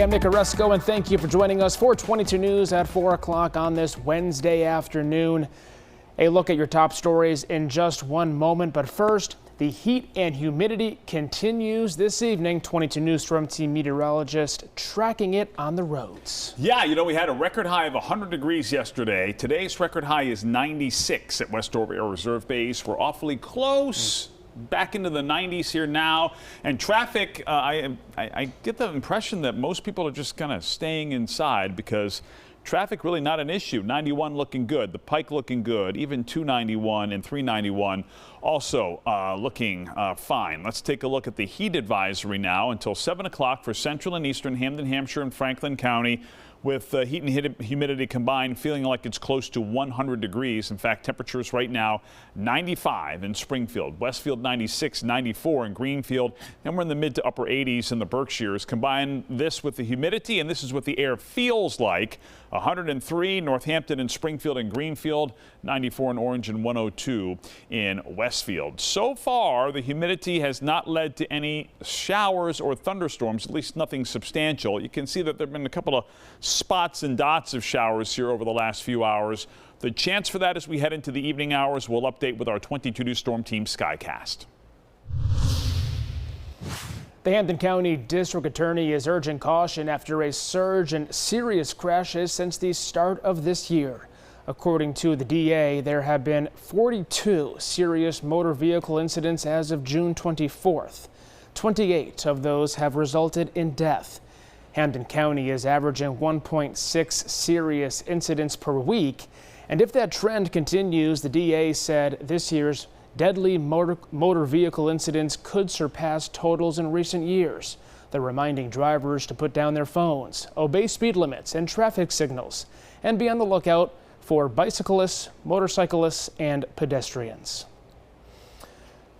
I'm Nick Oresko, and thank you for joining us for 22 News at 4 o'clock on this Wednesday afternoon. A look at your top stories in just one moment, but first, the heat and humidity continues this evening. 22 News Storm Team meteorologist tracking it on the roads. Yeah, we had a record high of 100 degrees yesterday. Today's record high is 96 at Westover Air Reserve Base. We're awfully close. Back into the 90s here now, and traffic, I get the impression that most people are just kind of staying inside because traffic really not an issue. 91 looking good, the Pike looking good, even 291 and 391 also looking fine. Let's take a look at the heat advisory now until 7 o'clock for central and eastern Hamden, Hampshire, and Franklin County, with heat and humidity combined feeling like it's close to 100 degrees. In fact, temperatures right now 95 in Springfield, Westfield 96, 94 in Greenfield, and we're in the mid to upper 80s in the Berkshires. Combine this with the humidity, and this is what the air feels like. 103 Northampton and Springfield and Greenfield, 94 in Orange, and 102 in Westfield. So far, the humidity has not led to any showers or thunderstorms, at least nothing substantial. You can see that there have been a couple of spots and dots of showers here over the last few hours. The chance for that as we head into the evening hours, we'll update with our 22 News Storm Team Skycast. The Hampden County District Attorney is urging caution after a surge in serious crashes since the start of this year. According to the DA, there have been 42 serious motor vehicle incidents as of June 24th. 28 of those have resulted in death. Hampden County is averaging 1.6 serious incidents per week, and if that trend continues, the DA said this year's deadly motor vehicle incidents could surpass totals in recent years. They're reminding drivers to put down their phones, obey speed limits and traffic signals, and be on the lookout for bicyclists, motorcyclists, and pedestrians.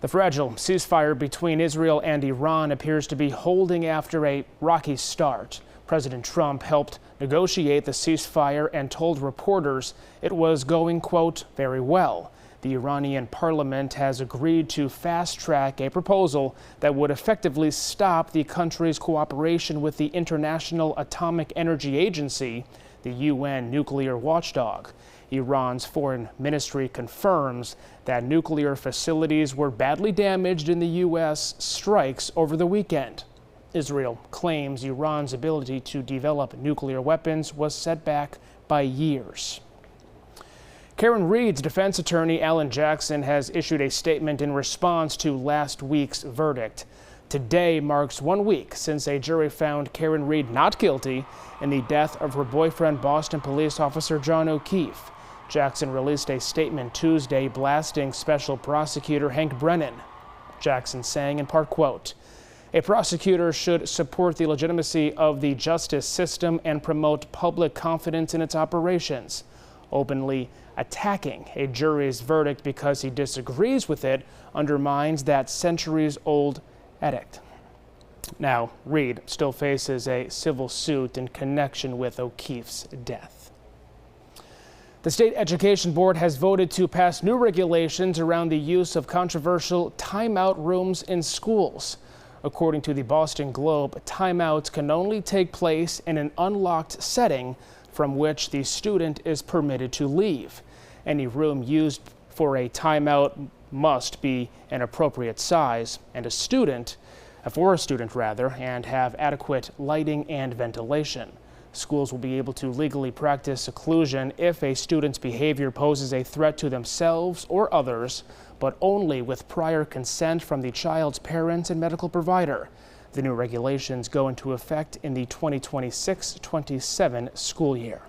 The fragile ceasefire between Israel and Iran appears to be holding after a rocky start. President Trump helped negotiate the ceasefire and told reporters it was going, quote, very well. The Iranian parliament has agreed to fast-track a proposal that would effectively stop the country's cooperation with the International Atomic Energy Agency, the UN nuclear watchdog. Iran's foreign ministry confirms that nuclear facilities were badly damaged in the U.S. strikes over the weekend. Israel claims Iran's ability to develop nuclear weapons was set back by years. Karen Reed's defense attorney, Alan Jackson, has issued a statement in response to last week's verdict. Today marks 1 week since a jury found Karen Reed not guilty in the death of her boyfriend, Boston police officer John O'Keefe. Jackson released a statement Tuesday blasting Special Prosecutor Hank Brennan. Jackson saying in part, quote, "A prosecutor should support the legitimacy of the justice system and promote public confidence in its operations. Openly attacking a jury's verdict because he disagrees with it undermines that centuries-old edict." Now, Reed still faces a civil suit in connection with O'Keefe's death. The State Education Board has voted to pass new regulations around the use of controversial timeout rooms in schools. According to the Boston Globe, timeouts can only take place in an unlocked setting from which the student is permitted to leave. Any room used for a timeout must be an appropriate size and for a student and have adequate lighting and ventilation. Schools will be able to legally practice seclusion if a student's behavior poses a threat to themselves or others, but only with prior consent from the child's parents and medical provider. The new regulations go into effect in the 2026-27 school year.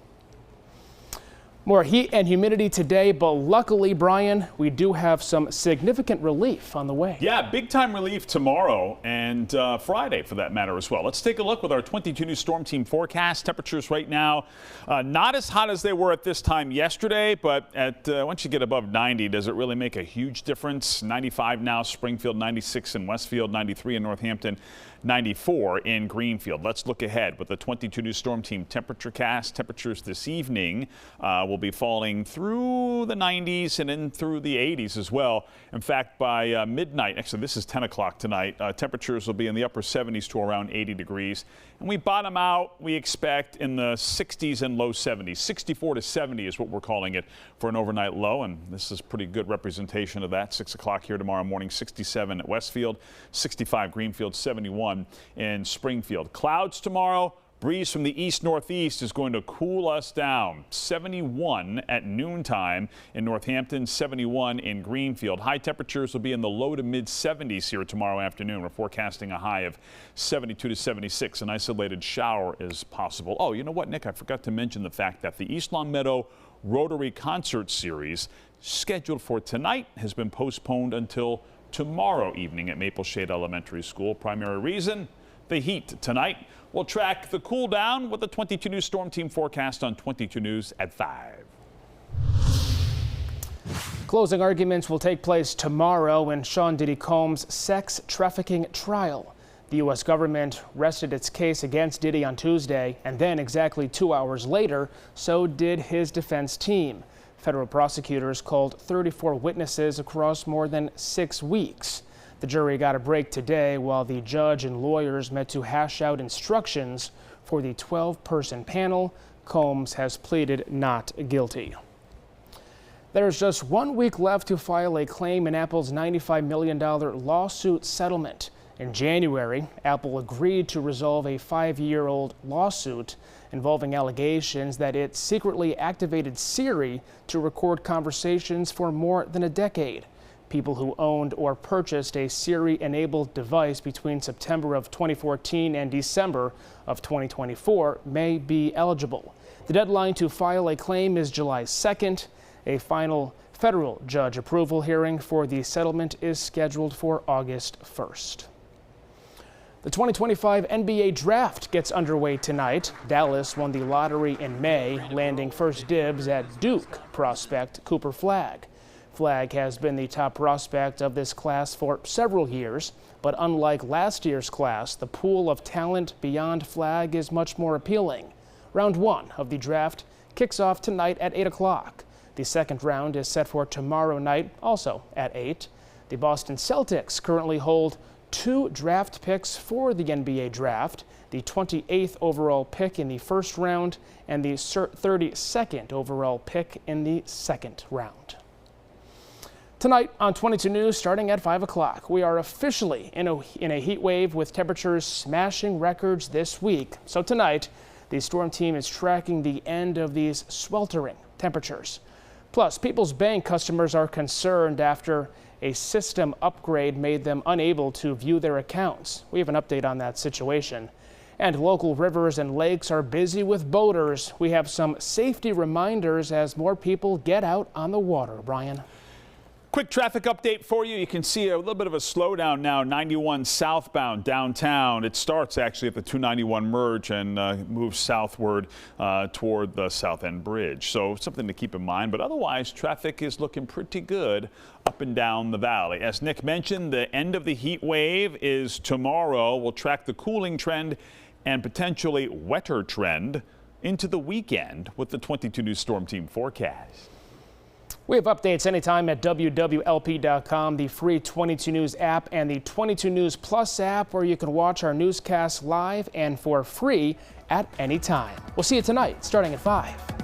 More heat and humidity today, but luckily, Brian, we do have some significant relief on the way. Yeah, big time relief tomorrow and Friday for that matter as well. Let's take a look with our 22 News Storm Team forecast. Temperatures right now, not as hot as they were at this time yesterday, but once you get above 90, does it really make a huge difference? 95 now, Springfield, 96 in Westfield, 93 in Northampton, 94 in Greenfield. Let's look ahead with the 22 News Storm Team temperature cast. Temperatures this evening will will be falling through the 90s and in through the 80s as well. In fact, by midnight, actually this is 10 o'clock tonight, temperatures will be in the upper 70s to around 80 degrees. And we bottom out, we expect, in the 60s and low 70s. 64 to 70 is what we're calling it for an overnight low, and this is pretty good representation of that. 6 o'clock here tomorrow morning, 67 at Westfield, 65 Greenfield, 71 in Springfield. Clouds tomorrow. Breeze from the east-northeast is going to cool us down. 71 at noontime in Northampton, 71 in Greenfield. High temperatures will be in the low to mid-70s here tomorrow afternoon. We're forecasting a high of 72 to 76. An isolated shower is possible. Oh, you know what, Nick? I forgot to mention the fact that the East Long Meadow Rotary Concert Series scheduled for tonight has been postponed until tomorrow evening at Maple Shade Elementary School. Primary reason? The heat. Tonight, we'll track the cool down with the 22 News Storm Team forecast on 22 News at 5. Closing arguments will take place tomorrow in Sean Diddy Combs' sex trafficking trial. The U.S. government rested its case against Diddy on Tuesday, and then exactly 2 hours later, so did his defense team. Federal prosecutors called 34 witnesses across more than 6 weeks. The jury got a break today while the judge and lawyers met to hash out instructions for the 12-person panel. Combs has pleaded not guilty. There's just 1 week left to file a claim in Apple's $95 million lawsuit settlement. In January, Apple agreed to resolve a 5-year-old lawsuit involving allegations that it secretly activated Siri to record conversations for more than a decade. People who owned or purchased a Siri-enabled device between September of 2014 and December of 2024 may be eligible. The deadline to file a claim is July 2nd. A final federal judge approval hearing for the settlement is scheduled for August 1st. The 2025 NBA Draft gets underway tonight. Dallas won the lottery in May, landing first dibs at Duke prospect Cooper Flagg. Flagg has been the top prospect of this class for several years, but unlike last year's class, the pool of talent beyond Flagg is much more appealing. Round 1 of the draft kicks off tonight at 8 o'clock. The second round is set for tomorrow night, also at 8. The Boston Celtics currently hold 2 draft picks for the NBA draft, the 28th overall pick in the first round and the 32nd overall pick in the second round. Tonight on 22 News, starting at 5 o'clock, we are officially in a heat wave with temperatures smashing records this week. So tonight, the storm team is tracking the end of these sweltering temperatures. Plus, People's Bank customers are concerned after a system upgrade made them unable to view their accounts. We have an update on that situation. And local rivers and lakes are busy with boaters. We have some safety reminders as more people get out on the water. Brian. Quick traffic update for you. You can see a little bit of a slowdown now, 91 southbound downtown. It starts actually at the 291 merge and moves southward toward the South End Bridge. So something to keep in mind, but otherwise traffic is looking pretty good up and down the valley. As Nick mentioned, the end of the heat wave is tomorrow. We'll track the cooling trend and potentially wetter trend into the weekend with the 22 News Storm Team forecast. We have updates anytime at wwlp.com, the free 22 News app, and the 22 News Plus app, where you can watch our newscasts live and for free at any time. We'll see you tonight, starting at 5.